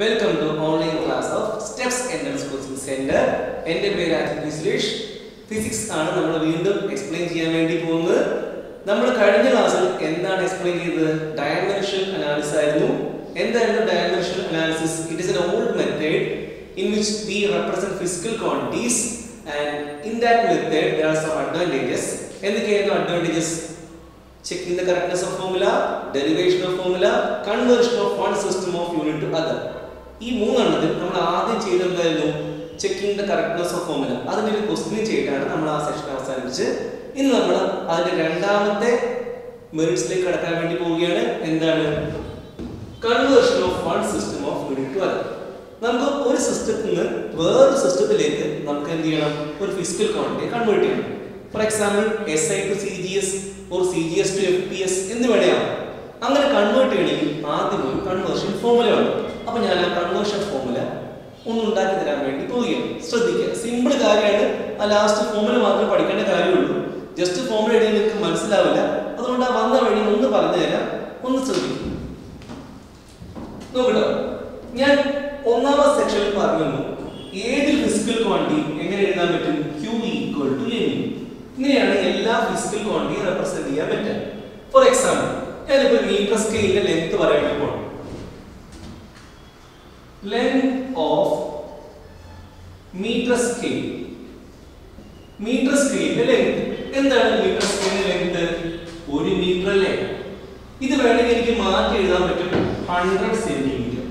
Welcome to online class of Steps Entrance Coaching Center. എൻ്റെ പേര് Aditya Suresh. Physics ആണ് നമ്മൾ വീണ്ടും എക്സ്പ്ലെയിൻ ചെയ്യാൻ വേണ്ടി പോകുന്നത്. നമ്മൾ കഴിഞ്ഞ ക്ലാസ്സിൽ എന്താണ് എക്സ്പ്ലെയിൻ ചെയ്തത്? ഡയമെൻഷണൽ അനാലിസിസ് ആയിരുന്നു. എന്തായിരുന്നു dimensional analysis? It is an old method in which we represent physical quantities, and in that method there are some advantages. എന്തൊക്കെയായിരുന്നു advantages? Checking the correctness of formula, derivation of formula, conversion of one system of unit to other. ഈ മൂന്നെണ്ണത്തിൽ നമ്മൾ ആദ്യം ചെയ്തെന്തായിരുന്നു? Checking the correctness of formula. അതിൻ്റെ ഒരു question ചെയ്തിട്ടാണ് നമ്മൾ ആ സെഷൻ അവസാനിപ്പിച്ച്. ഇന്ന് നമ്മൾ അതിന്റെ രണ്ടാമത്തെ മെറിറ്റ്സിലേക്ക് കടക്കാൻ വേണ്ടി പോവുകയാണ്. എന്താണ്? Conversion of one system of unit two other. നമുക്ക് ഒരു സിസ്റ്റത്തിൽ നിന്ന് വേറൊരു സിസ്റ്റത്തിലേക്ക് നമുക്ക് എന്ത് ചെയ്യണം? ഒരു ഫിസിക്കൽ ക്വാണ്ടിറ്റി കൺവേർട്ട് ചെയ്യണം. For example SI to CGS or CGS to FPS എന്ന് വേണേയാണ്. അങ്ങനെ കൺവേർട്ട് ചെയ്യണമെങ്കിൽ ആദ്യം ഒരു കൺവേർഷൻ ഫോർമുല വേണം. അപ്പൊ ഞാൻ ആ കൺവേർഷൻ ഫോർമുല ഒന്ന് ഉണ്ടാക്കി തരാൻ വേണ്ടി പോവുകയാണ്. ശ്രദ്ധിക്കുക, സിമ്പിൾ കാര്യമാണ്. ആ ലാസ്റ്റ് ഫോർമുല മാത്രം പഠിക്കേണ്ട കാര്യമുള്ളൂ. ജസ്റ്റ് ഫോർമുല എഴുതി നിങ്ങൾക്ക് മനസ്സിലാവില്ല. അതുകൊണ്ട് ആ വന്ന വഴി ഒന്ന് പറഞ്ഞു തരാം, ഒന്ന് ശ്രദ്ധിക്കും. നോക്കട്ടോ, ഞാൻ ഒന്നാമത്തെ സെക്ഷനിൽ പറഞ്ഞു ഏത് ഫിസിക്കൽ ക്വാണ്ടിറ്റി എങ്ങനെ എഴുതാൻ പറ്റും? Q equal to M. ഇങ്ങനെയാണ് എല്ലാ ഫിസിക്കൽ ക്വാണ്ടിറ്റി റെപ്രസെന്റ് ചെയ്യാൻ പറ്റുക. ഫോർ എക്സാമ്പിൾ, ഞാനിപ്പോ മീറ്റർ സ്കെയിലിന്റെ ലെങ്ത് പറയാൻ വേണ്ടി പോകണം. Length of meter scale. Meter scale length. എന്താണ് meter scale length? 1 മീറ്റർ അല്ലേ? ഇത് വേണമെങ്കിൽ എനിക്ക് മാറ്റി എഴുതാൻ പറ്റും 100 സെന്റിമീറ്റർ.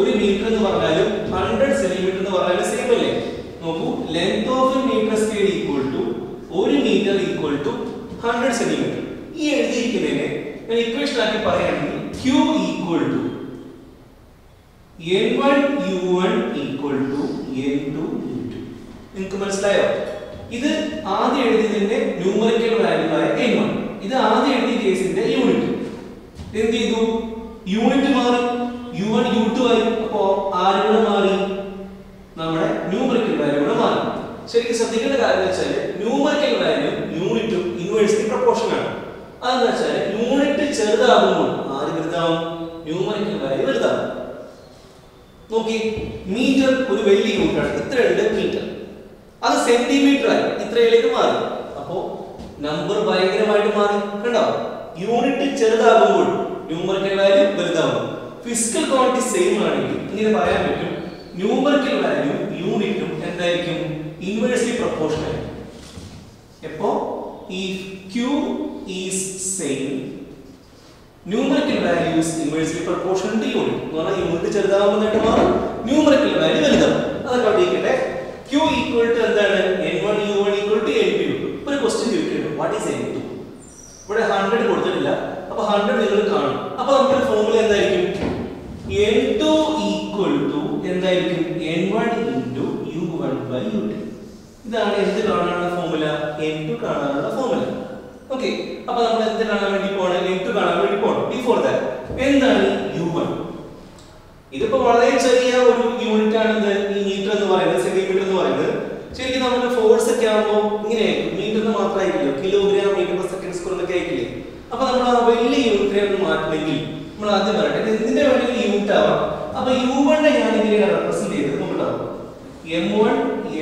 1 മീറ്റർ എന്ന് പറഞ്ഞാലും 100 സെന്റിമീറ്റർ എന്ന് പറഞ്ഞാലും സെയിം അല്ലേ? നോക്കൂ, length of a metre scale equal to 1 metre equal to 100 centimetre. ഈ എഴുതിയിരിക്കുന്നതിനെ ഞാൻ ഇക്വേഷൻ ആക്കി പറയുകയാണെങ്കിൽ Q equal to N1 U1 equal to N2 U2. നിങ്ങൾക്ക് മനസ്സിലായോ? ഇത് ആദ്യം എഴുതിയതിന്റെ ന്യൂമറിക്കൽ വാല്യൂ ആയ N1. ഇത് ആദ്യം എഴുതിയ കേസിന്റെ യൂണിറ്റ്. എന്ത് ചെയ്തു? യൂണിറ്റ് മാറി, U1 U2 ആയി. അപ്പോ ആരുടെ മാറി? നമ്മുടെ ന്യൂമറിക്കൽ വാല്യൂ കൂടെ മാറി. ശരിക്കും ശ്രദ്ധിക്കേണ്ട കാര്യം വെച്ചാൽ ന്യൂമറിക്കൽ വാല്യൂ യൂണിറ്റും ഇൻവേഴ്സ്ലി പ്രൊപ്പോർഷൻ ആണ്. അതെന്ന് വെച്ചാൽ യൂണിറ്റ് ചെറുതാകുമ്പോൾ ആര് വലുതാവും? ന്യൂമറിക്കൽ വാല്യൂ വലുതാവും. നോക്കി, മീറ്റർ ഒരു വലിയ യൂണിറ്റ് ആണ്. ഇത്രയുണ്ട് മീറ്റർ. അത് സെന്റിമീറ്റർ ആയി ഇത്രയിലേക്ക് മാറി. അപ്പോ നമ്പർ ഭയങ്കരമായിട്ട് മാറി. കണ്ടോ? യൂണിറ്റ് ചെറുതാകുമ്പോൾ ന്യൂമറിക്കൽ വാല്യൂ വലുതാകും. ഫിസിക്കൽ ക്വാണ്ടിറ്റി സെയിം ആണെങ്കിൽ ഇങ്ങനെ പറയാൻ പറ്റും, ന്യൂമറിക്കൽ വാല്യൂ യൂണിറ്റും എന്തായിരിക്കും? ഇൻവേഴ്സ്ലി പ്രൊപ്പോർഷണൽ ആയിരിക്കും. എപ്പോ ഈ Q is same, numerical value is inversely proportional to unit. എന്നാൽ യൂണിറ്റ് ചെറുതാകുമ്പോൾ മാറും, ന്യൂമറിക്കൽ വാല്യൂ വലുതാവും. അതൊക്കെ അവിടെ ഇരിക്കട്ടെ. Q equal to എന്താണ്? N1 U1 equal to N2 U2. ഒരു ക്വസ്റ്റ്യൻ ചോദിക്കുന്നു, വാട്ട് ഈസ് N2? ഇവിടെ 100 കൊടുത്തിട്ടില്ല. അപ്പോൾ 100 നിങ്ങൾ കാണും. അപ്പോൾ നമ്മുടെ ഫോർമുല എന്തായിരിക്കും? N2 equal to എന്തായിരിക്കും? N1 into U1 by U2. ഇതാണ് എന്ത് കാണാനുള്ള ഫോർമുല? N2 കാണാനുള്ള ഫോർമുല. ഓക്കേ, അപ്പോൾ നമ്മൾ എന്ത് കാണാൻ വേണ്ടി പോകണം? N2 കാണാൻ വേണ്ടി പോകണം. ബിഫോർ ദാറ്റ് എന്താണ് U1? ഇതിപ്പോ വളരെ ചെറിയ ഒരു യൂണിറ്റ് ആണ് ഈ മീറ്റർ എന്ന് പറയുന്നത്, സെന്റിമീറ്റർ എന്ന് പറയുന്നത്. ശരിക്കും നമ്മുടെ ഫോഴ്സ് ഒക്കെ ആകുമ്പോൾ ഇങ്ങനെ മീറ്റർ മാത്രമായിരിക്കില്ല, kilogram metre per second square എന്നൊക്കെ ആയിരിക്കില്ലേ? അപ്പൊ നമ്മൾ ആ വലിയ യൂണിറ്റിനെ ഒന്ന് മാറ്റണമെങ്കിൽ നമ്മൾ ആദ്യം പറയട്ടെ, ഇതിന്റെ വേണമെങ്കിൽ യൂണിറ്റ് ആവാം. അപ്പൊ U1 ഞാൻ ഇങ്ങനെയാണ് റെപ്രസെന്റ് ചെയ്തത്. നോക്കട്ടോ, M1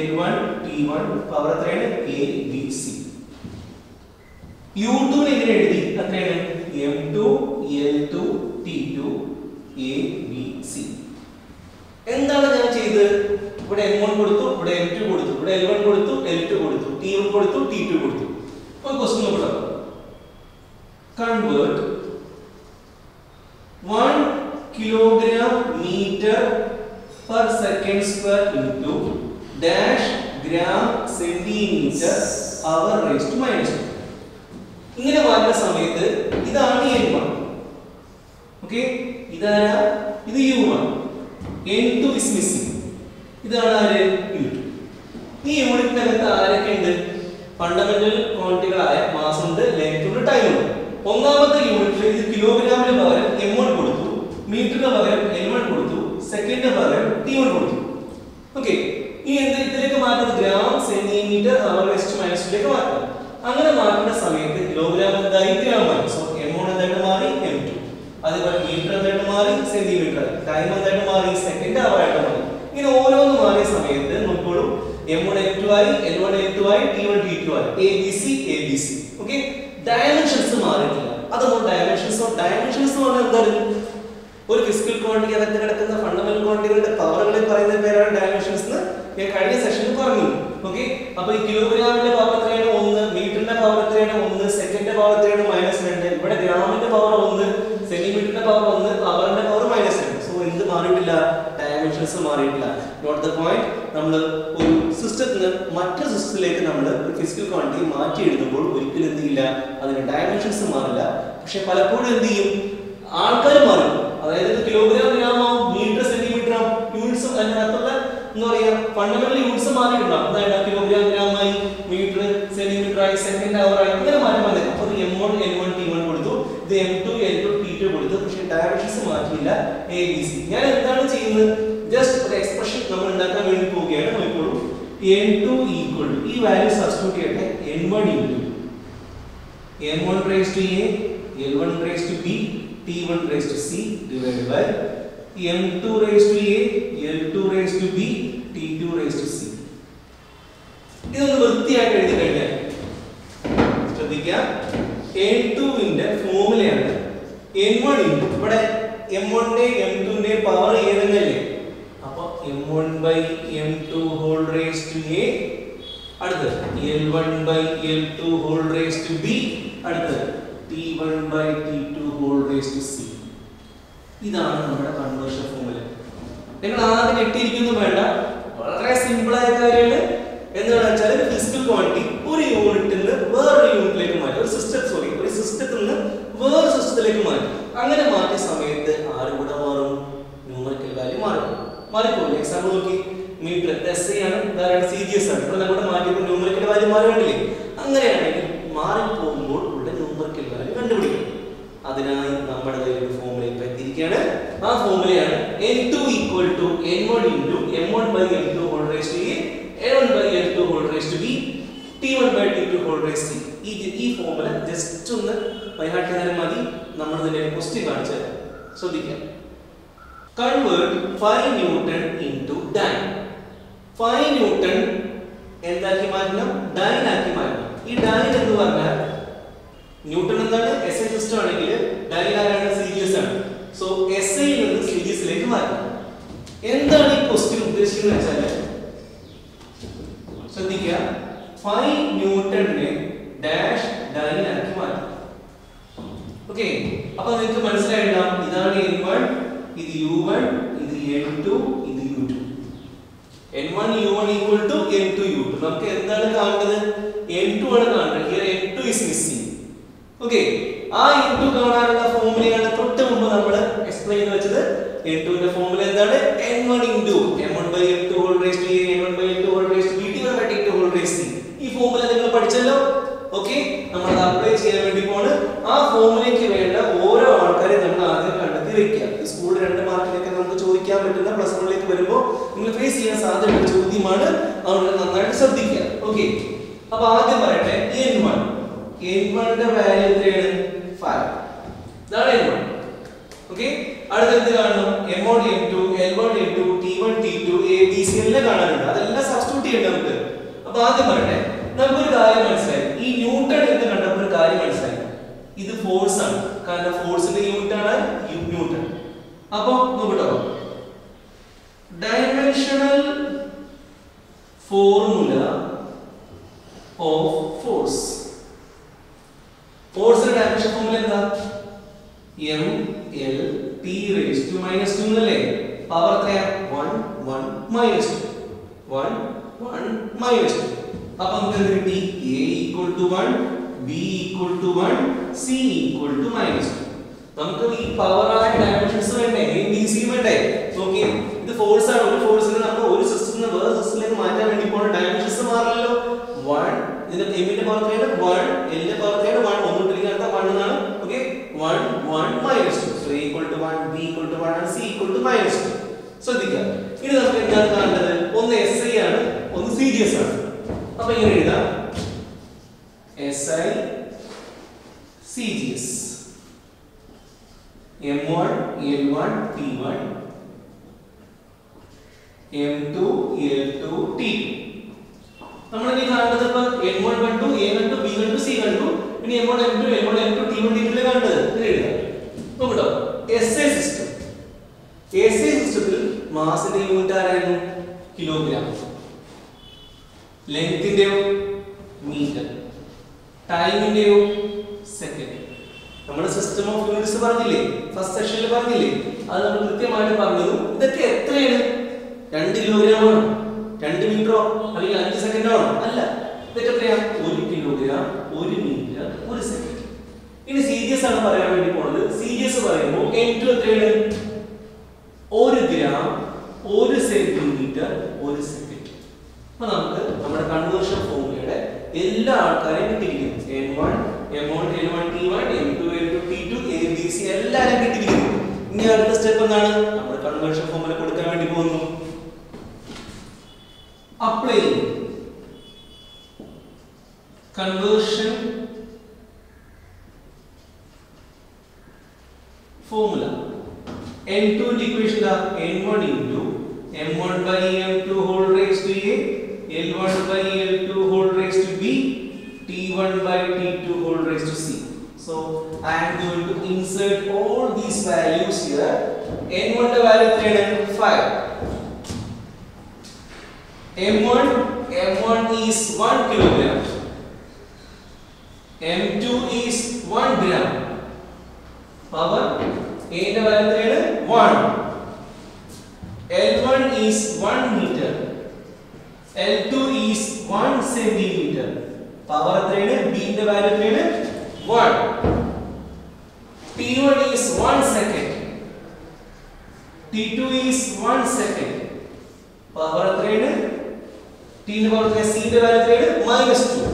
L1 T1 പവർ എത്രയാണ്? A B C. U2 നെ എങ്ങനെ എഴുതി? എത്രയാണ്? M2 L2 T2 A B C. എന്താണ് ഞാൻ ചെയ്തത്? ഇവിടെ M1 കൊടുത്തു, ഇവിടെ M2 കൊടുത്തു, ഇവിടെ L1 കൊടുത്തു, L2 കൊടുത്തു, T1 കൊടുത്തു, T2 കൊടുത്തു. ഒരു ക്വസ്റ്റ്യൻ നോക്കാം. Convert 1 kilogram metre per second square into dash gram centimeter hour raised to minus 2. ഇങ്ങനെ മാറ്റുന്ന സമയത്ത് ഇതാണ് N1. ഓക്കേ, ഇതാണ് ഇത് U1. N2 is missing. ഇതാണ് ആര്? U2. ഈ യൂണിറ്റിനകത്ത് ആരൊക്കെ ഉണ്ട്? ഫണ്ടമെന്റൽ ക്വാണ്ടിറ്റികളായ മാസ് ഉണ്ട്, ലെങ്ത് ഉണ്ട്, ടൈം ഉണ്ട്. ഒന്നാമത്തെ യൂണിറ്റിൽ ഇത് കിലോഗ്രാമിന് പകരം M1 കൊടുത്തു, മീറ്ററിന് പകരം L1 കൊടുത്തു, സെക്കൻഡിന് പകരം T1 കൊടുത്തു. ഓക്കേ, ഈ ഇതിലേക്ക് മാറ്റുന്നത് gram centimetre hour raised to minus 2 ലേക്ക് മാറ്റണം. അങ്ങനെ മാറ്റുന്ന സമയത്ത് കിലോഗ്രാം എന്തായി? ഗ്രാം ആയി. സോ M1 എന്തായിട്ട് മാറി? M2. അതുപോലെ മീറ്റർ എന്തായിട്ട് മാറി, സെന്റിമീറ്റർ, ടൈം എന്തായിട്ട് മാറി, സെക്കൻഡ് അവർ ആയിട്ട് മാറി. ഇങ്ങനെ ഓരോന്ന് മാറിയ സമയത്ത് നോക്കോളൂ M1 M2 ആയി, L1 L2 ആയി, T1 T2 ആയി, ABC. ഓക്കെ, ഡയമെൻഷൻസ് മാറിയിട്ടില്ല. അതൊന്നും ഡയമെൻഷൻസ് എന്ന് പറഞ്ഞാൽ എന്താണ്? ഒരു ഫിസിക്കൽ ക്വാണ്ടിറ്റി അകത്ത് കിടക്കുന്ന ഫണ്ടമെന്റൽ ക്വാണ്ടിറ്റികളുടെ പവറുകളെ പറയുന്ന പേരാണ് ഡയമെൻഷൻസ് എന്ന് ഞാൻ കഴിഞ്ഞ സെഷനിൽ പറഞ്ഞു. ഓക്കെ, അപ്പൊ ഈ കിലോഗ്രാമിന്റെ പവർ എത്രയാണ്? 1, മീറ്ററിന്റെ പവർ എത്രയാണ്? 1, സെക്കൻഡിന്റെ പവർ എത്രയാണ്? -2. ഇവിടെ ഗ്രാമിന്റെ പവർ 1, സെന്റിമീറ്ററിന്റെ പവർ 1, അവറിന്റെ പവർ -2. സോ എന്ത് മാറിയിട്ടില്ല? ഡയമെൻഷൻസ് മാറിയിട്ടില്ല. Note the point. നമ്മൾ ഒരു സിസ്റ്റത്തിന് മറ്റൊരു സിസ്റ്റത്തിലേക്ക് നമ്മൾ ഒരു ഫിസിക്കൽ ക്വാണ്ടിറ്റി മാറ്റി എഴുതുമ്പോൾ ഒരിക്കലും എന്ത് ചെയ്യില്ല, അതിന്റെ ഡയമെൻഷൻസ് മാറില്ല. പക്ഷെ പലപ്പോഴും എന്ത് ചെയ്യും, ആൾക്കാർ മാറും. അതായത് കിലോഗ്രാം, ഗ്രാമോ, മീറ്റർ, സെന്റിമീറ്റർ യൂണിറ്റ്സ് അതിനകത്തുള്ള എന്താ പറയാ ഫണ്ടമെന്റൽ യൂണിറ്റ്സ് മാറിയിട്ടുണ്ടാവും. അതായത് കിലോഗ്രാം, ഗ്രാമായി, മീറ്റർ, സെന്റിമീറ്റർ ആയി, സെക്കൻഡ് അവർ ആയി, ഇങ്ങനെ മാറ്റം വന്നേ. അപ്പൊ M1 L1 T1 കൊടുത്തു, ഇത് M2 L2 T2 കൊടുത്തു. പക്ഷെ ഡയമെൻഷൻസ് മാറ്റിയില്ല. ABC. ഞാൻ എന്താണ് ചെയ്യുന്നത്? ജസ്റ്റ് ഒരു എക്സ്പ്രഷൻ നമ്മൾ ഉണ്ടാക്കാൻ വേണ്ടി പോവുകയാണ്. നോക്കിക്കോളൂ, N2 ഈക്വൽ ടു ഈ വാല്യൂ സബ്സ്റ്റിറ്റ്യൂട്ട് ചെയ്യട്ടെ. N1 into M1 raised to A, L1 raised to B, T1 raised to C divided by M2 raised to A, L2 raised to B, T2 raised to C. ഇതൊന്ന് വൃത്തിയായിട്ട് എഴുതി കഴിഞ്ഞാൽ ശ്രദ്ധിക്കുക, N2 ന്റെ ഫോർമുലയാണ് N1 into ഇവിടെ M1 ന്റെ M2 ന്റെ power ഏതെന്നല്ലേ. അപ്പോൾ M1 by M2 whole raised to A, അടുത്തത് L1 by L2 whole raised to B, അടുത്തത് T1 by T2 whole raised to C. ഇതാണ് നമ്മുടെ കൺവേർഷൻ ഫോർമുല. നിങ്ങൾ ആദ്യം കെട്ടിയിരിക്കുന്നു വേണ്ട, വളരെ സിമ്പിൾ ആയ കാര്യമാണ്. എന്താണെന്ന് വെച്ചാൽ ഒരു ഫിസിക്കൽ ക്വാണ്ടിറ്റി ഒരു യൂണിറ്റിൽ നിന്ന് വേറൊരു യൂണിറ്റിലേക്ക് മാറ്റി, ഒരു സിസ്റ്റത്തിൽ നിന്ന് വേറൊരു സിസ്റ്റത്തിലേക്ക് മാറ്റി. അങ്ങനെ മാറ്റിയ സമയത്ത് ആരും കൂടെ മാറും, ന്യൂമറിക്കൽ വാല്യൂ മാറിപ്പോകും. എക്സാമ്പിൾ നോക്കി, മീറ്റർ SI ആണ്, ധാരാളം CGS ആണ്. ഇവിടെ നമ്മുടെ മാറ്റിയപ്പോൾ ന്യൂമറിക്കൽ വാല്യൂ മാറുകയാണില്ലേ. അങ്ങനെയാണെങ്കിൽ മാറിപ്പോകുമ്പോൾ ഉള്ള ന്യൂമറിക്കൽ വാല്യൂ കണ്ടുപിടിക്കണം. അതിനായി നമ്മുടെ കയ്യിൽ ഒരു ഫോർമുല ഇപ്പൊ എത്തിയിരിക്കുകയാണ്. ആ ഫോർമുലയാണ് N2 equal to N1 into M1 by M2 whole raised to A, L1 by L2 whole raised to B, T1 by T2 whole raised to C. ഈ ഫോർമുല ജസ്റ്റ് ഒന്ന് ബൈഹാർട്ട് ചെയ്താൽ മതി. നമ്മൾ ഇതിന്റെ ക്വസ്റ്റ്യൻ കാണിച്ചു തരാം, ശ്രദ്ധിക്കാം. Convert 5 Newton into dyne. 5 Newton എന്താക്കി മാറ്റണം? ഡൈൻ ആക്കി മാറ്റണം. ഈ ഡൈൻ എന്ന് പറഞ്ഞാൽ ന്യൂട്ടൺ എന്താണ്? SI സിസ്റ്റം ആണെങ്കിൽ ഡൈൻ ആരാണ്? CGS ആണ്. സോ SI യിൽ നിന്ന് CGS ലേക്ക് മാറ്റണം. എന്താണ് ഈ ക്വസ്റ്റ്യൻ ഉദ്ദേശിക്കുന്നത് വെച്ചാൽ ശ്രദ്ധിക്കുക, 5 ന്യൂട്ടണിനെ ഡാഷ് ഡൈൻ ആക്കി മാറ്റണം. ഓക്കെ, അപ്പൊ നിങ്ങൾക്ക് മനസ്സിലായിണ്ടാവും ഇതാണ് N1, ഇത് U1, ഇത് N2, ഇത് U2. N1 U1 equal to N2 U2. നമുക്ക് എന്താണ് കാണേണ്ടത്? N2 ആണ് കാണേണ്ടത്. Here N2 is missing. Okay, ആ N2 കാണാനുള്ള ഫോർമുലയാണ് തൊട്ട് മുമ്പ് നമ്മൾ എക്സ്പ്ലെയിൻ ചെയ്ത് വെച്ചത്. N2 ന്റെ ഫോർമുല എന്താണ്? N1 into M1 by M2 whole raised to A, N1 by M2 whole raised to B, T1 by T2 whole raised to C. ഈ ഫോർമുല നിങ്ങൾ പഠിച്ചല്ലോ. ഓക്കെ, നമ്മൾ അത് അപ്ലൈ ചെയ്യാൻ വേണ്ടി പോണ്. ആ ഫോർമുലയ്ക്ക് വേണ്ട ഓരോ ആൾക്കാരെയും നമ്മൾ ആദ്യം കണ്ടെത്തി വെക്കുക. സ്കൂൾ 2 മാർക്കിനൊക്കെ നമുക്ക് ചോദിക്കാൻ പറ്റുന്ന +1ലേക്ക് വരുമ്പോൾ നിങ്ങൾ ഫേസ് ചെയ്യാൻ സാധ്യതയുള്ള ചോദ്യമാണ്. അതുകൊണ്ട് നന്നായിട്ട് ശ്രദ്ധിക്കുക. ഓക്കെ, അപ്പൊ ആദ്യം പറയട്ടെ N1 ന്റെ വാല്യൂ എത്രയാണ്? 5. ഇതാണ് N1. ഓക്കെ, അടുത്ത എന്ത് കാണണം? M1 M2 L1 L2 T1 T2 ABC എല്ലാം കാണാനുണ്ട്. അതെല്ലാം സബ്സ്റ്റിറ്റ്യൂട്ട് ചെയ്യണം നമുക്ക്. അപ്പൊ ആദ്യം പറയട്ടെ, നമുക്കൊരു കാര്യം മനസ്സിലായി. ഈ ന്യൂട്ടൺ എന്ന് കണ്ടപ്പോൾ ഒരു കാര്യം മനസ്സിലായി, ഇത് ഫോഴ്സ് ആണ്. കാരണം ഫോഴ്സിന്റെ യൂണിറ്റ് ആണ് ന്യൂട്ടൺ. അപ്പൊ നോക്കട്ടോ, ഡൈമെൻഷണൽ ഫോർമുല ഓഫ് ഫോഴ്സ്. ഫോഴ്സിന്റെ ഡൈമെൻഷൻ ഫോർമുല എന്താ? MLT raised to -2 എന്നല്ലേ. പവർ എത്രയാ? 1 1 -2 1 1 -2. അപ്പോൾ നമുക്ക് എന്ത് കിട്ടി? A equal to 1, B equal to 1, C equal to -2. നമുക്ക് ഈ പവർ ആയ ഡൈമെൻഷൻസ് വേണ്ടേ? A B C വേണ്ടേ? ഓക്കേ, ഇത് ഫോഴ്സ് ആണ്. ഒരു ഫോഴ്സിനെ നമ്മൾ ഒരു സിസ്റ്റത്തിൽ നിന്ന് വേറെ സിസ്റ്റത്തിലേക്ക് മാറ്റാൻ വേണ്ടി പോണ ഡൈമെൻഷൻസ് മാറില്ലല്ലോ. 1 ഇതിന്റെ M ന്റെ പവർ എത്രയാണ്? 1, L ന്റെ പവർ എത്രയാണ്? 1. ഒന്നുമില്ലെങ്കിൽ അടുത്ത 1 എന്നാണ്. Okay, 1 1 -2. So A equal to 1, B equal to 1 and C equal to -2. ശ്രദ്ധിക്കുക, ഇനി നമുക്ക് എന്താണ് കാണേണ്ടത്? ഒന്ന് SI ആണ്, ഒന്ന് CGS ആണ്. അപ്പോൾ ഇങ്ങനെ എഴുതാം, SI CGS. M1 L1 T1 M2 L2 T2. നമ്മൾ ഇനി കാണുന്നത് ഇപ്പോൾ N1 കണ്ടു, A കണ്ടു, B കണ്ടു, C കണ്ടു. ഇനി M1 M2 L1 L2 T1 T2 ലെ കണ്ടത് എഴുതാം. നോക്കട്ടോ. SA system. SA സിസ്റ്റത്തിൽ മാസിന്റെ യൂണിറ്റ് ആരായിരുന്നു? കിലോഗ്രാം. ലെങ്തിന്റെയോ മീറ്റർ. ടൈമിന്റെയോ സെക്കൻഡ്. നമ്മൾ സിസ്റ്റം ഓഫ് യൂണിറ്റ്സ് പറഞ്ഞില്ലേ? ഫസ്റ്റ് സെഷനിൽ പറഞ്ഞില്ലേ? അത് നമ്മൾ കൃത്യമായിട്ട് പറഞ്ഞു. ഇതൊക്കെ എത്രയാണ്? 2 കിലോഗ്രാം ആണോ? 2 മീറ്ററോ അല്ലെങ്കിൽ 5 സെക്കൻഡോ ആണോ? അല്ല. ഇതൊക്കെ എത്രയാ? 1 കിലോഗ്രാം 1 മീറ്റർ 1 സെക്കൻഡ്. ഇനി സീരിയസ് ആണ് പറയാൻ വേണ്ടി പോണത്. സീരിയസ് പറയുമ്പോൾ N2 എത്രയാണ്? 1 ഗ്രാം 1 സെന്റിമീറ്റർ 1 സെക്കൻഡ്. അപ്പൊ നമുക്ക് നമ്മുടെ കൺവേർഷൻ ഫോർമുലയുടെ എല്ലാ ആൾക്കാരെയും കിട്ടിയിരിക്കുന്നു. N1 M1 L1 T1 M2 L2 T2 ABC എല്ലാരും കിട്ടിയിരിക്കുന്നു. ഇനി അടുത്ത സ്റ്റെപ്പ് എന്താണ്? നമ്മൾ കൺവേർഷൻ ഫോർമുല കൊടുക്കാൻ വേണ്ടി പോകുന്നു. Apply conversion formula. N2 ന്റെ equation N1 into M1 by M2 whole raised to A L1 by L2 whole raised to B T1 by T2 whole raised to C. So I am going to insert all these values here. N1 ന്റെ value എത്രയാണ്? 5. M1 is 1 kilogram. M2 is 1 gram. Power A ന്റെ value എത്രയാണ്? 1. L1 is 1 meter. L2 is 1 centimeter. Power എത്രയാണ്? B ന്റെ value എത്രയാണ്? 1. T1 is 1 second. T2 is 1 second. Power എത്രയാണ്? T ന്റെ power എത്രയാണ്? C ന്റെ വാല്യൂ എത്രയാണ്? -2.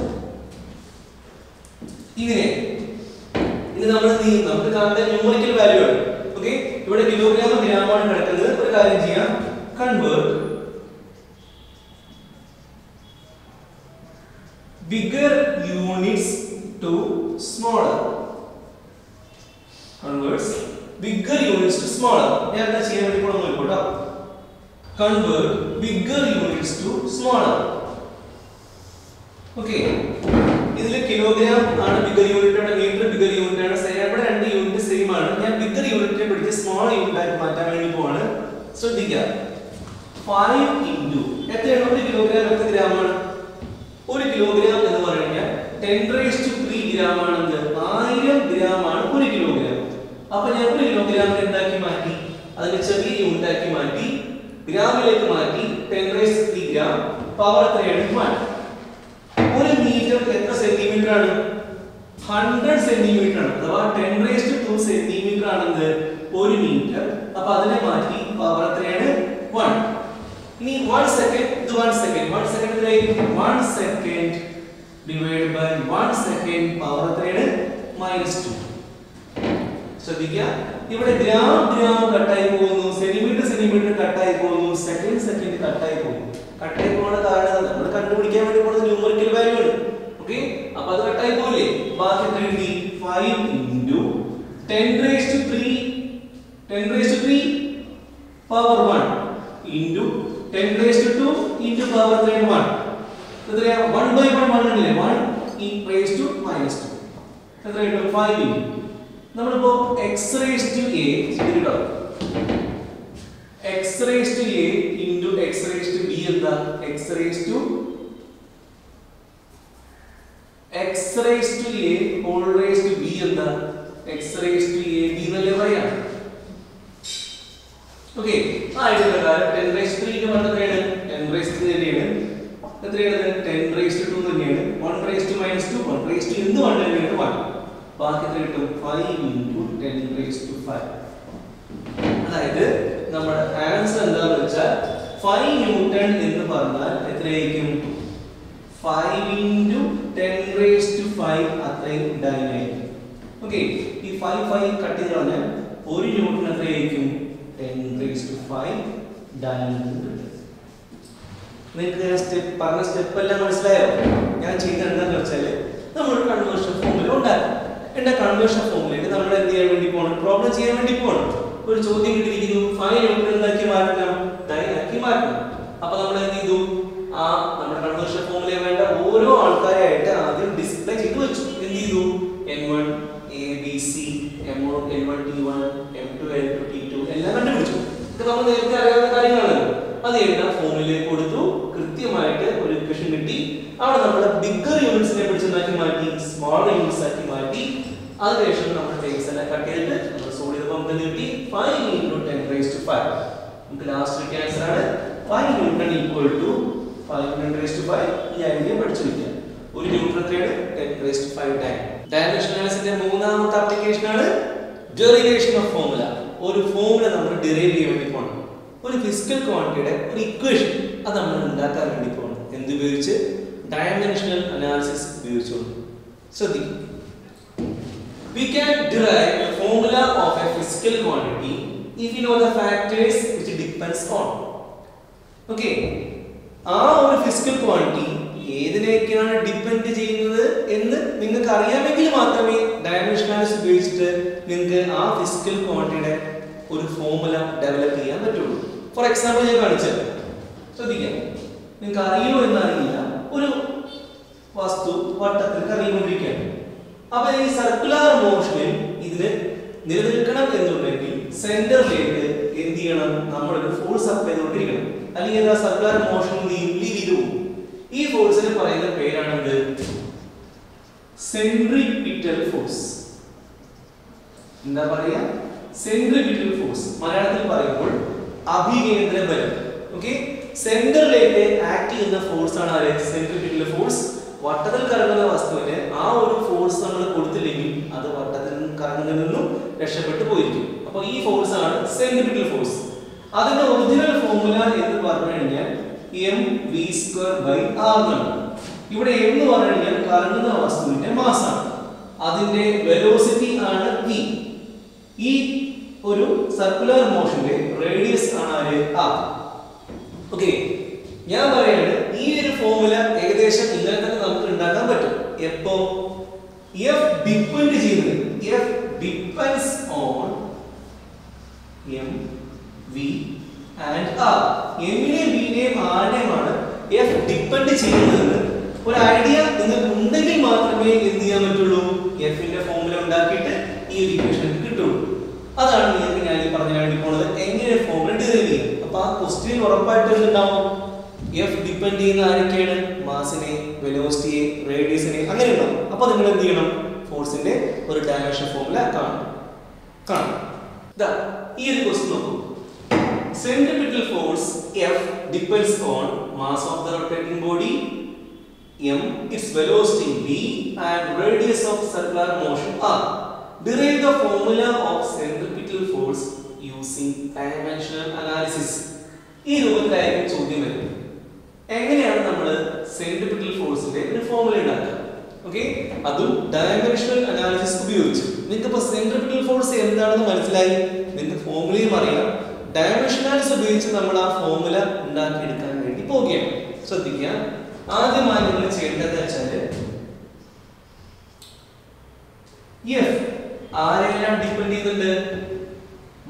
ഇനി നമ്മൾ നമുക്ക് കാണേണ്ട ന്യൂമറിക്കൽ വാല്യൂ ആണ്. ഓക്കേ, ഇവിടെ കിലോഗ്രാം ഗ്രാം ആണ് കിടക്കുന്നത്. ഒരു കാര്യം ചെയ്യാം, convert bigger units to smaller. Converts bigger units to smaller. ഞാൻ എന്താ ചെയ്യാൻ വേണ്ടി പോണെന്ന് നോക്കട്ടോ. Convert bigger units to smaller. Okay, ഇതിൽ കിലോഗ്രാം ആണ് ബിഗർ യൂണിറ്റ് ആണ്, മീറ്റർ ബിഗർ യൂണിറ്റ് ആണ്. ഇവിടെ രണ്ട് യൂണിറ്റ് സെയിം ആണ്. ഞാൻ ബിഗർ യൂണിറ്റിനെ പിടിച്ച് സ്മോൾ യൂണിറ്റ് ആക്കി മാറ്റാൻ വേണ്ടി പോവാണ്. ശ്രദ്ധിക്കുക, 5 into എത്രയാണ്? 1 കിലോഗ്രാം എത്ര ഗ്രാം ആണ്? 1 കിലോഗ്രാം എന്ന് പറഞ്ഞാൽ 10³ ഗ്രാം ആണെന്ന്. 1000 ഗ്രാം ആണ് 1 കിലോഗ്രാം. അപ്പോൾ ഞാൻ 1 കിലോഗ്രാമിനെ എന്താക്കി മാറ്റി? അതിനെ ചെറിയ യൂണിറ്റ് ആക്കി മാറ്റി, ഗ്രാമിലേക്ക് മാറ്റി. 10³ ഗ്രാം. പവർ എത്രയാണ്? 1. 1 മീറ്റർ എത്ര സെന്റിമീറ്റർ ആണ്? 100 സെന്റിമീറ്റർ ആണ്. അഥവാ 10² സെന്റിമീറ്റർ ആണെന്ന് 1 മീറ്റർ. അപ്പോൾ അതിനെ മാറ്റി പവർ എത്രയാണ്? 1. ഇനി 1 സെക്കൻഡ്, ഇത് 1 സെക്കൻഡ്. 1 സെക്കൻഡ് എത്രയായിരിക്കും? 1 second divide by 1 second. Power എത്രയാണ്? -2. ശ്രദ്ധിക്കുക, ഇവിടെ ഗ്രാം ഗ്രാം കട്ടായി പോകുന്നു, സെന്റിമീറ്റർ സെന്റിമീറ്റർ കട്ടായി പോകുന്നു, സെക്കൻഡ് സെക്കൻഡ് കട്ടായി പോകുന്നു. കട്ടായി പോകുന്ന കാരണം നമ്മൾ കണ്ടുപിടിക്കാൻ വേണ്ടി പോകുന്നത് ന്യൂമറിക്കൽ വാല്യൂ ആണ്. ഓക്കേ, അപ്പോൾ അത് കട്ടായി പോവില്ലേ? ബാക്കി എത്ര കിട്ടി? 5 into 10³ power 1 into 10² into power 1. എത്രയാ? 1/1 ആണല്ലേ? 1 raised to -2. എത്രയായിട്ട്? 5 into നമ്മളിപ്പോ x raised to a ചെയ്തിട്ടോ. x raised to a into x raised to b എന്താ? x raised to a whole raised to b എന്താ? x raised to a b എന്നല്ലേ പറയാ. Okay, ആ idea പ്രകാരം 10³ ന്റെ one എത്രയാണ്? 10³ തന്നെയാണ്. എത്രയാണ്? 10² തന്നെയാണ്. 1 raised to -2, 1 raised to എന്ത് 1 തന്നെയാണ് 1. ബാക്കി എത്ര കിട്ടും? 5 into 10⁵. അതായത് നമ്മുടെ ആൻസർ എന്താണെന്ന് വെച്ചാൽ 5 ന്യൂട്ടൺ എന്ന് പറഞ്ഞാൽ എത്രയായിരിക്കും? 5 into 10⁵ അത്രയും ഡൈനായിരിക്കും. ഓക്കേ, ഈ 5 കട്ട് ചെയ്ത് കളഞ്ഞാൽ 1 ന്യൂട്ടൺ എത്രയായിരിക്കും? 10⁵ ഡൈനാമിക്. നിങ്ങൾക്ക് പറഞ്ഞ സ്റ്റെപ്പ് എല്ലാം മനസ്സിലായോ? ഞാൻ ചെയ്തത് എന്താണെന്ന് വെച്ചാൽ നമ്മൾ കൺവേർഷൻ ഫോർമുല ഉണ്ടാക്കും. എന്റെ കൺവേർഷൻ ഫോമിലേക്ക് നമ്മൾ എന്ത് ചെയ്യാൻ വേണ്ടി പോകണം? പ്രോബ്ലം ചെയ്യാൻ വേണ്ടി പോകണം. ഒരു ചോദ്യം കിട്ടിയിരിക്കുന്നു, 5 ന്യൂട്ടൺ എന്താക്കി മാറ്റണം? ഡൈൻ ആക്കി മാറ്റണം. അപ്പൊ നമ്മൾ എന്ത് ചെയ്തു? നമ്മുടെ കൺവേർഷൻ ഫോമിലേക്ക് വേണ്ട ഓരോ ആൾക്കാരെയായിട്ട് ആദ്യം ഡിസ്പ്ലേ ചെയ്ത് വെച്ചു. എന്ത് ചെയ്തു? n1 a b c m1 n1 t1 m2 l2 t2 എല്ലാം കണ്ടുപിടിച്ചു. ഇത് നമ്മൾ നേരത്തെ അറിയാവുന്ന കാര്യങ്ങളാണല്ലോ. അത് എല്ലാം ഫോമിലേക്ക് കൊടുത്തു, കൃത്യമായിട്ട് ഒരു ഇക്വേഷൻ കിട്ടി. അവിടെ നമ്മൾ ബിഗർ യൂണിറ്റ്സിനെ പിടിച്ചെന്നാക്കി മാറ്റി, സ്മോളർ യൂണിറ്റ്സ് ആക്കി മാറ്റി. അതിനുശേഷം നമ്മൾ ടേംസ് എല്ലാം കട്ട് ചെയ്തിട്ട് നമ്മൾ സോൾവ് ചെയ്തപ്പോൾ നമുക്ക് കിട്ടി 5 × 10⁵. നമുക്ക് ലാസ്റ്റ് കിട്ടിയ ആൻസർ ആണ് 5 ന്യൂട്ടൺ ഈക്വൽ ടു 5 × 10⁵. ഈ ഐഡിയ പഠിച്ചു വെക്കുക. ഒരു ന്യൂട്ടൺ എത്രയാണ്? 10⁵ ടൈം. ഡയമെൻഷൻ അനാലിസിസിന്റെ മൂന്നാമത്തെ ആപ്ലിക്കേഷൻ ആണ് ഡെറിവേഷൻ ഓഫ് ഫോർമുല. ഒരു ഫോർമുല നമ്മൾ ഡിറൈവ് ചെയ്യാൻ വേണ്ടി പോകണം. ഒരു ഫിസിക്കൽ ക്വാണ്ടിറ്റിയുടെ ഒരു ഇക്വേഷൻ അത് നമ്മൾ ഉണ്ടാക്കാൻ വേണ്ടി പോകണം. എന്തുപയോഗിച്ച്? ഡയമെൻഷണൽ അനാലിസിസ് ഉപയോഗിച്ചുകൊണ്ട്. ശ്രദ്ധിക്കുക. We can derive the formula of a physical quantity if you know the factors which it depends on. Okay. ആ ഒരു ഫിസിക്കൽ ക്വാണ്ടിറ്റി ഏതിനേക്കാണ് ഡിപ്പെൻഡ് ചെയ്യുന്നത് എന്ന് നിങ്ങൾക്ക് അറിയാമെങ്കിൽ മാത്രമേ ഡയമെൻഷൻ അനാലിസിസ് ഉപയോഗിച്ചിട്ട് നിങ്ങൾക്ക് ആ ഫിസിക്കൽ ക്വാണ്ടിറ്റിയുടെ ഒരു ഫോർമുല ഡെവലപ്പ് ചെയ്യാൻ പറ്റുള്ളൂ. ഫോർ എക്സാമ്പിൾ ഞാൻ കാണിച്ചത് ശ്രദ്ധിക്കാം. നിങ്ങൾക്ക് അറിയോ എന്നറിയില്ല, ഒരു വസ്തു വട്ടത്തിൽ കറങ്ങിക്കൊണ്ടിരിക്കുകയാണ്. അപ്പൊ ഈ സർക്കുലർ മോഷനിൽ ഇതിന് നിലനിൽക്കണം എന്നുണ്ടെങ്കിൽ സെന്ററിലേക്ക് എന്ത് ചെയ്യണം? നമ്മളൊരു ഫോഴ്സ് അപ്ലൈ ചെയ്തുകൊണ്ടിരിക്കണം. അല്ലെങ്കിൽ ആ സർക്കുലർ മോഷൻ നീങ്ങി ഈ ഫോഴ്സിന് പറയുന്ന പേരാണെന്ത്? Centripetal force. എന്താ പറയാ? Centripetal force. മലയാളത്തിൽ പറയുമ്പോൾ അഭികേന്ദ്ര ബലം. ഓക്കെ, സെന്ററിലേക്ക് ആക്ട് ചെയ്യുന്ന ഫോഴ്സ് ആണ് ആര്? Centripetal force. വട്ടത്തിൽ കറങ്ങുന്ന വസ്തുവിന് ആ ഒരു ഫോഴ്സ് നമ്മൾ കൊടുത്തില്ലെങ്കിൽ അത് വട്ടത്തിൽ കറങ്ങുന്നതിൽ നിന്നും രക്ഷപ്പെട്ടു പോയിരിക്കും. അപ്പോൾ ഈ ഫോഴ്സ് ആണ് സെൻട്രിപിറ്റൽ ഫോഴ്സ്. അതിന്റെ ഒറിജിനൽ ഫോർമുല എന്ന് പറഞ്ഞു കഴിഞ്ഞാൽ mv²/r ആണ്. ഇവിടെ m എന്ന് പറഞ്ഞു കഴിഞ്ഞാൽ കറങ്ങുന്ന വസ്തുവിന്റെ മാസ് ആണ്, അതിന്റെ വെലോസിറ്റി ആണ് v. ഈ ഒരു സർക്കുലർ മോഷന്റെ റേഡിയസ് ആണ് ആര്? r. ഓക്കെ, ഞാൻ പറയാണ് ഈ ഒരു ഫോർമുല ഏകദേശം ഇങ്ങനെ തന്നെ നമുക്ക് ഉണ്ടാക്കാൻ പറ്റും. എപ്പോ? f ഡിപെൻഡ് ചെയ്യുന്നത്, f depends on m v and r. m നെയും v നെയും r നെയുമാണ് f ഡിപെൻഡ് ചെയ്യുന്നതെന്ന് ഒരു ഐഡിയ നിങ്ങൾക്ക് ഉണ്ടെങ്കിൽ മാത്രമേ എന്ത് ചെയ്യാൻ പറ്റുള്ളൂ? f ന്റെ ഫോർമുല ഉണ്ടാക്കിയിട്ട് ഈ ഒരു ഇക്വേഷൻ കിട്ടുള്ളൂ. അതാണ് നിങ്ങൾക്ക് ഞാൻ ഈ പറഞ്ഞു വേണ്ടി പോണത്, എങ്ങനെ ഫോർമുല ഡിറൈവ് ചെയ്യാം. അപ്പൊ ആ ക്വസ്റ്റ്യൻ ഉറപ്പായിട്ടും ഉണ്ടാവും. f ഡിപെൻഡ് ചെയ്യുന്ന ആരൊക്കെയാണ്? മാസിനെ, വെലോസിറ്റിയെ, റേഡിയസിനെ, അങ്ങനെ ഉണ്ടാവും. അപ്പൊ നിങ്ങൾ എന്ത് ചെയ്യണം? ഫോഴ്സിന്റെ ഒരു ഡയമെൻഷൻ ഫോർമുല കാണും. ഈ ഒരു ക്വസ്റ്റ്യൻ നോക്കൂ. Centripetal force F depends on mass of the rotating body m, its velocity v, and radius of circular motion r. Derive the formula of centripetal force using dimensional analysis. ഈ രൂപത്തിലായിരിക്കും ചോദ്യം വരുന്നത്. എങ്ങനെയാണ് നമ്മൾ centripetal ഫോഴ്സിന്റെ ഒരു formula ഉണ്ടാക്കുക? Okay, അതും dimensional analysis ഉപയോഗിച്ച്. നിങ്ങൾക്ക് ഇപ്പോൾ സെൻട്രിപിറ്റൽ ഫോഴ്സ് എന്താണെന്ന് മനസ്സിലായി, നിങ്ങൾക്ക് ഫോർമുലയും അറിയാം. ഡയമെൻഷൻ അനാലിസിസ് ഉപയോഗിച്ച് നമ്മൾ ആ ഫോർമുല ഉണ്ടാക്കിയെടുക്കാൻ വേണ്ടി പോവുകയാണ്. ശ്രദ്ധിക്കുക. ആദ്യമായി നിങ്ങൾ ചെയ്യേണ്ടത് വെച്ചാല് F ആരെല്ലാം ഡിപെൻഡ് ചെയ്യുന്നുണ്ട്?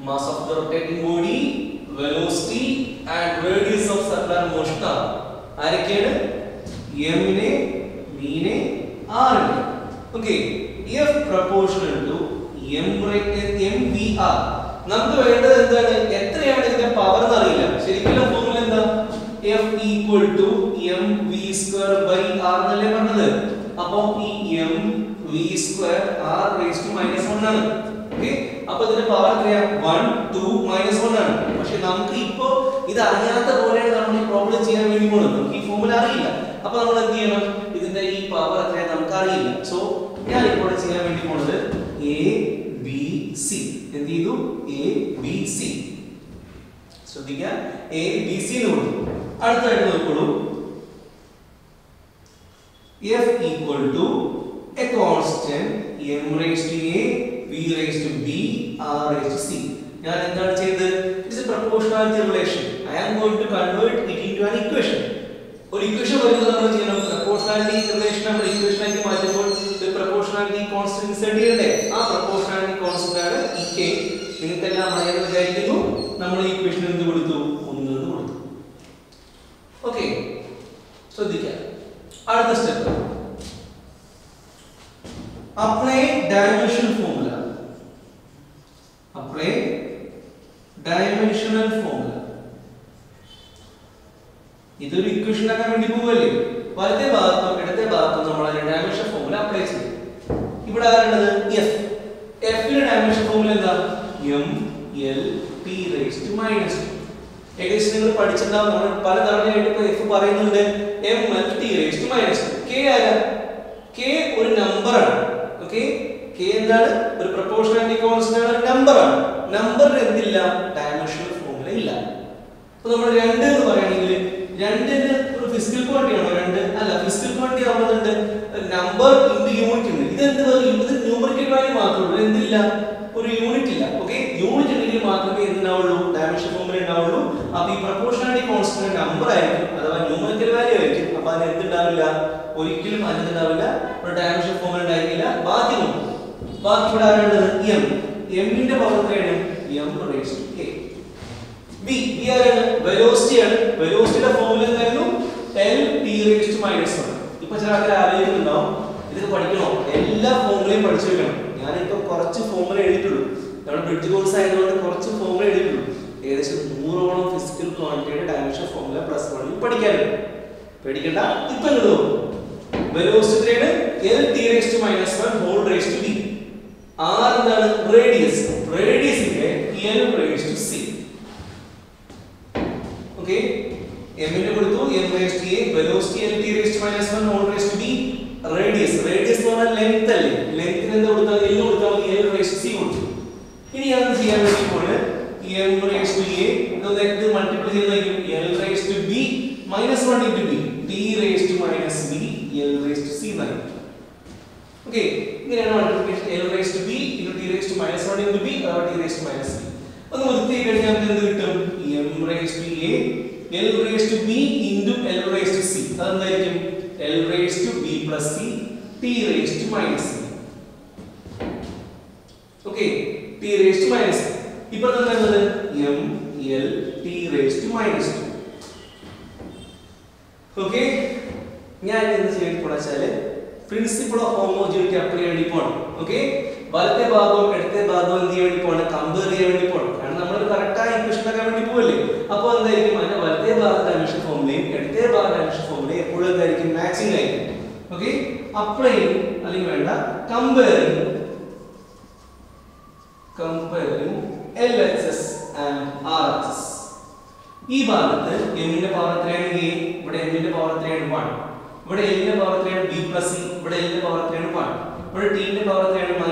Mass of the rotating body, velocity and radius of circular motion. ആരൊക്കെയാണ്? m നെ, v നെ, r നെ. Okay, F proportional to mvr. നമുക്ക് വേണ്ടത് എന്താണ്? എത്രയാണ് ഇതിന്റെ പവർ എന്ന് അറിയില്ല. ശരിക്കുള്ള ഫോർമുല എന്താ? F = mv²/r എന്നല്ലേ പറഞ്ഞത്. അപ്പോൾ ഈ mv² r⁻⁻1 ആണ്. ഓക്കേ, അപ്പോൾ ഇതിന്റെ പവർ എത്രയാ? 1 2 -1 ആണ്. പക്ഷെ നമുക്ക് ഇപ്പോൾ ഇത് അറിയാത്ത പോലെയാണ് നമ്മൾ ഈ പ്രോബ്ലം ചെയ്യാൻ വേണ്ടി പോകുന്നത്. നമുക്ക് ഈ ഫോർമുല അറിയില്ല. അപ്പോൾ നമ്മൾ എന്ത് ചെയ്യണം? ഇതിന്റെ ഈ പവർ എത്രയാണ് നമുക്ക് അറിയില്ല. സോ ഞാൻ ഇപ്പോൾ ചെയ്യാൻ വേണ്ടി പോകുന്നത് ABC. എന്ത് ചെയ്തു? ABC. ശ്രദ്ധിക്കുക, ABC എന്ന് കൊടുത്തു. അടുത്തായിട്ട് നോക്കൂ. F = a constant m⁻⁴, v⁻b, r⁻c. ഞാൻ എന്താണ് ചെയ്തത്? It's a proportionality relation. I am going to convert it into an equation. ഒരു ഇക്വേഷൻ വരുന്നത് നമ്മൾ ചെയ്യണം. പ്രൊപോർഷണാലിറ്റി റിലേഷൻ നമ്മൾ ഇക്വേഷൻ ആക്കി മാറ്റുമ്പോൾ ഒരു പ്രൊപോർഷണൽ പ്രൊപ്പോർഷണാലിറ്റി കോൺസ്റ്റന്റ് ഇൻസേർട്ട് ചെയ്യണ്ടേ? ആ പ്രൊപ്പോർഷണാലിറ്റി കോൺസ്റ്റന്റ് ആണ് ഈ k. നിങ്ങൾക്കെല്ലാം അറിയാൻ വിചാരിക്കുന്നു. നമ്മൾ ഈ ഇക്വേഷൻ എന്ത് കൊടുത്തു? 1 എന്ന് കൊടുത്തു. ഓക്കേ, ശ്രദ്ധിക്കുക. അടുത്ത step apply dimension formula. Apply dimensional formula. ഇതൊരു ഇക്വേഷൻ ആക്കാൻ വേണ്ടി പോവല്ലേ? വലത്തെ ഭാഗത്തും ഇടത്തെ ഭാഗത്തും നമ്മൾ അതിന്റെ ഡൈമെൻഷൻ ഫോർമുല അപ്ലൈ ചെയ്യും. ഇവിടെ ആരാണത്? f. f ന്റെ ഡൈമെൻഷൻ ഫോർമുല എന്താ? m l t raised to -2. ഏകദേശം നിങ്ങൾ പഠിച്ചിട്ടുണ്ടാവും. നമ്മൾ പല തവണയായിട്ട് ഇപ്പോൾ f പറയുന്നുണ്ട് m l t raised to -2. k ആരാ? k ഒരു നമ്പർ ആണ്. ഓക്കേ, k എന്താണ്? ഒരു പ്രൊപ്പോർഷണാലിറ്റി കോൺസ്റ്റന്റ് ആണ്, നമ്പർ ആണ്. നമ്പറിന് എന്തില്ല? ഡൈമെൻഷണൽ ഫോർമുല ഇല്ല. അപ്പോൾ നമ്മൾ 2 എന്ന് പറയുകയാണെങ്കിൽ 2ന് ഒരു ഫിസിക്കൽ ക്വാണ്ടിറ്റി ആണോ? 2 അല്ല, ഫിസിക്കൽ ക്വാണ്ടിറ്റി ആവുന്നുണ്ട് നമ്പർ ഇൻടു യൂണിറ്റ് ഉണ്ട്. ഇതെന്ത് പറയും? ഇത് ന്യൂമറിക്കൽ വാല്യൂ മാത്രമേ ഉള്ളൂ. എന്തില്ല? ഒരു യൂണിറ്റ് ഇല്ല. ഓക്കേ, യൂണിറ്റ് ഉണ്ടെങ്കിൽ മാത്രമേ എന്തുണ്ടാവുള്ളൂ? ഡൈമെൻഷൻ ഫോർമുല ഉണ്ടാവുള്ളൂ. അപ്പോൾ ഈ പ്രൊപ്പോർഷണാലിറ്റി കോൺസ്റ്റന്റ് നമ്പർ ആയിരിക്കും, അഥവാ ന്യൂമറിക്കൽ വാല്യൂ ആയിരിക്കും. അപ്പോൾ അതിന് എന്തുണ്ടാവില്ല? ഒരിക്കലും അതിനുണ്ടാവില്ല, ഒരു ഡൈമെൻഷൻ ഫോർമുല ഉണ്ടായിരിക്കില്ല. ബാക്കി നോക്കും. ബാക്കി ഇവിടെ ആരുള്ളത്? m. m ന്റെ പവർ എത്രയാണ്? m raised to k. v ആരാണ്? വെലോസിറ്റി ആണ്. വെലോസിറ്റിയുടെ ഫോർമുല എന്തായിരുന്നു? l t raised to -1. ഇപ്പൊ ചില ആൾക്കാർ ആലോചിക്കുന്നുണ്ടാവും ഇതൊക്കെ പഠിക്കണോ? എല്ലാ ഫോർമുലയും പഠിച്ചു വെക്കണം. ഞാനിപ്പോ കുറച്ച് ഫോർമുല എഴുതിയിട്ടുള്ളൂ. നമ്മൾ ബ്രിഡ്ജ് കോഴ്സ് ആയതുകൊണ്ട് കുറച്ച് ഫോർമുല എഴുതിയിട്ടുള്ളൂ. ഏകദേശം 100ഓളം ഫിസിക്കൽ ക്വാണ്ടിറ്റിയുടെ ഡൈമെൻഷൻ ഫോർമുല +1 പഠിക്കാനുണ്ട്. പേടിക്കണ്ട. ഇപ്പൊ നിങ്ങൾ നോക്കൂ, വെലോസിറ്റി എത്രയാണ്? l t raised to -1 whole raised to v. r എന്താണ്? റേഡിയസ്. റേഡിയസിന്റെ l raised to c. ഓക്കേ, m നെ കൊടുത്തു m raised to a, velocity l t raised to -1 whole raised to v. Radius എന്ന് പറഞ്ഞാൽ ലെങ്ത് അല്ലേ? ലെങ്ത്തിന് എന്താ കൊടുത്താൽ? l കൊടുത്താൽ മതി, l raised to c കൊടുത്തു. ഇനി ഞാൻ ചെയ്യാൻ വേണ്ടി പോണ് m raised to a ഇത് മൾട്ടിപ്ലൈ ചെയ്യുന്നതായിരിക്കും l raised to b -1 into b, t raised to -b, l raised to c എന്നായിരിക്കും. ഓക്കേ, ഇങ്ങനെയാണ് multiplication. l raised to b into t raised to -1 into b or t raised to -c. ഒന്ന് വൃത്തി കഴിഞ്ഞാൽ നമുക്ക് എന്ത് കിട്ടും? m raised to a, l raised to b into l raised to c. അതെന്തായിരിക്കും? l raised to b plus c, t raised to -c. Okay, t raised to -c. ഇപ്പോൾ എന്താണ്? m l t raised to -2. Okay, ഞാൻ എന്ത് ചെയ്യാൻ പോണെച്ചാല് principle of homogeneity apply ചെയ്യാൻ വേണ്ടി പോണം. Okay, വലത്തെ ഭാഗവും ഇടത്തെ ഭാഗവും എന്ത് ചെയ്യാൻ വേണ്ടി പോണം? കമ്പയർ ചെയ്യാൻ വേണ്ടി പോണം. കാരണം നമ്മൾ കറക്റ്റായി ഇക്വേഷൻ ആക്കാൻ വേണ്ടി പോവല്ലേ? അപ്പോൾ എന്തായിരിക്കും? അതിന്റെ വലത്തെ ഭാഗത്തെ ഡൈമെൻഷൻ ഫോർമുലയും ഇടത്തെ ഭാഗത്തെ ഡൈമെൻഷൻ ഫോർമുലയും എപ്പോഴും എന്തായിരിക്കും? മാച്ചിങ് ആയിരിക്കും. ഓക്കേ, അപ്ലൈ അല്ലെങ്കിൽ വേണ്ട കമ്പയറിംഗ് LHS and RHS. ഈ ഭാഗത്ത് m ന്റെ പവർ എത്രയാണ്? a. ഇവിടെ m ന്റെ പവർ എത്രയാണ്? 1. ഇവിടെ l ന്റെ പവർ എത്രയാണ്? b plus c. ഇവിടെ l ന്റെ പവർ എത്രയാണ്? 1. ഇവിടെ t ന്റെ പവർ എത്രയാണ്? -b.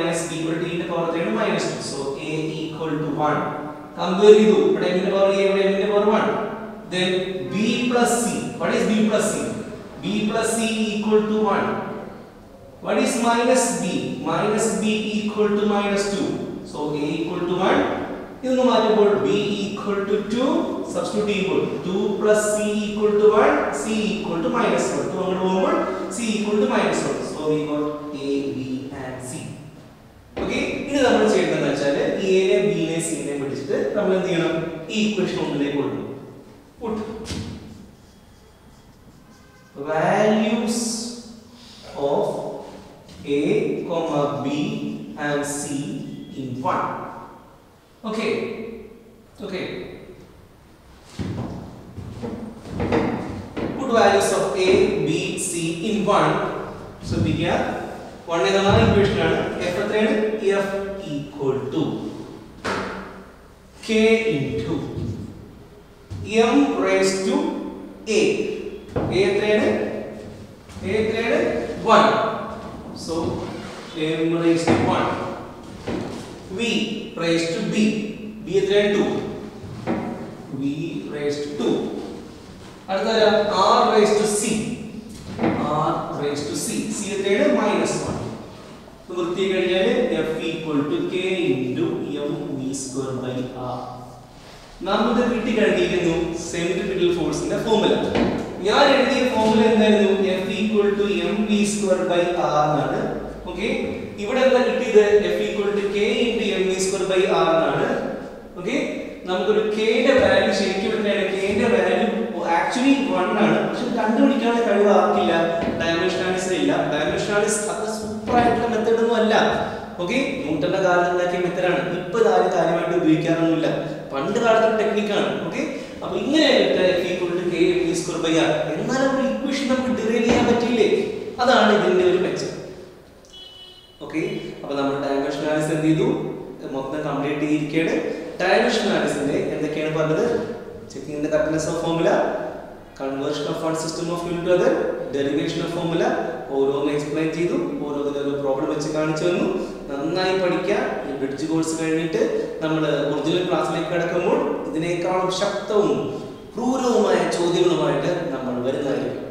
ഇവിടെ t ന്റെ പവർ എത്രയാണ്? -2. so a equal to 1. Compare ചെയ്തു. ഇവിടെ m ന്റെ പവർ a, ഇവിടെ m ന്റെ power 1. then b plus c. what is b plus c? b plus c equal to 1. what is -b? -b equal to -2. so a equal to 1. ഇതൊന്ന് മാറ്റുമ്പോൾ b equal to 2, substitute ചെയ്യുമ്പോൾ 2 plus c equal to 1, c equal to -1. 2 അങ്ങോട്ട് പോകുമ്പോൾ c equal to -1. so we got a, b and c. Okay, ഇനി നമ്മൾ ചെയ്യേണ്ടതെന്ന് വെച്ചാൽ a നെ b നെ c നെ പിടിച്ചിട്ട് നമ്മൾ എന്ത് ചെയ്യണം? ഈ ഇക്വേഷൻ ഒന്നിലേക്ക് കൊടുക്കണം. put values of a, b and c in 1. Okay. Put values of a, b, c in 1. So here 1 എന്ന ഇക്വേഷൻ ആണ്. f എത്രയാണ്? f equal to k into m raised to a. a എത്രയാണ്? 1. so m raised to 1. v raised to b. b എത്രയാണ്? 2. v raised to 2. അടുത്തത് r raised to c. r raised to c. c എത്രയാണ്? -1. വൃത്തി കഴിഞ്ഞാൽ f equal to k into m v square by r. നമുക്ക് കിട്ടി കഴിഞ്ഞിരിക്കുന്നു centrifugal ഫോഴ്സിന്റെ formula. ഞാൻ എഴുതിയ ഫോർമുല എന്തായിരുന്നു? f equal to m v square by r എന്നാണ്. ഓക്കെ ഇവിടെ എന്താ കിട്ടിയത് f = k × mv² r എന്നാണ് ഓക്കെ നമുക്കൊരു k യുടെ വാല്യൂ ശരിക്കും എന്താണ് k യുടെ വാല്യൂ ആക്ച്വലി 1 ആണ് പക്ഷെ കണ്ടുപിടിക്കാനുള്ള കഴിവ് ആർക്കില്ല ഡയമെൻഷനാലിസ്റ്റിന് ഇല്ല ഡയമെൻഷനാലിസ്റ്റ് അത്ര സൂപ്പർ ആയിട്ടുള്ള മെത്തേഡ് ഒന്നും അല്ല ഓക്കെ ന്യൂട്ടന്റെ കാലത്ത് ഉണ്ടാക്കിയ മെത്തേഡാണ് ഇപ്പൊ ആരും കാര്യമായിട്ട് ഉപയോഗിക്കാറൊന്നുമില്ല പണ്ട് കാലത്തെ ടെക്നിക്കാണ് ഓക്കെ അപ്പൊ ഇങ്ങനെ f = k mv² r എന്നാലും ഒരു ഇക്വേഷൻ നമുക്ക് ഡിറൈവ് ചെയ്യാൻ പറ്റിയില്ലേ അതാണ് ഇതിന്റെ ഒരു മെച്ചം ഓക്കെ അപ്പൊ നമ്മൾ ഡയമെൻഷനാലിസ്റ്റ് എന്ത് ചെയ്തു മൊത്തം കംപ്ലീറ്റ് ചെയ്തിരിക്കുകയാണ് ഡയമെൻഷനാലിസ്റ്റിന്റെ എന്തൊക്കെയാണ് പറഞ്ഞത് checking the correctness of formula conversion of one system of unit to other derivation of formula ഓരോന്ന് എക്സ്പ്ലെയിൻ ചെയ്തു ഓരോന്നിനും ഒരു പ്രോബ്ലം വെച്ച് കാണിച്ചു തന്നു നന്നായി പഠിക്കുക ഈ ബ്രിഡ്ജ് കോഴ്സ് കഴിഞ്ഞിട്ട് നമ്മൾ ഒറിജിനൽ ക്ലാസ്സിലേക്ക് കടക്കുമ്പോൾ ഇതിനേക്കാളും ശക്തവും ക്രൂരവുമായ ചോദ്യങ്ങളുമായിട്ട് നമ്മൾ വരുന്നതായിരിക്കും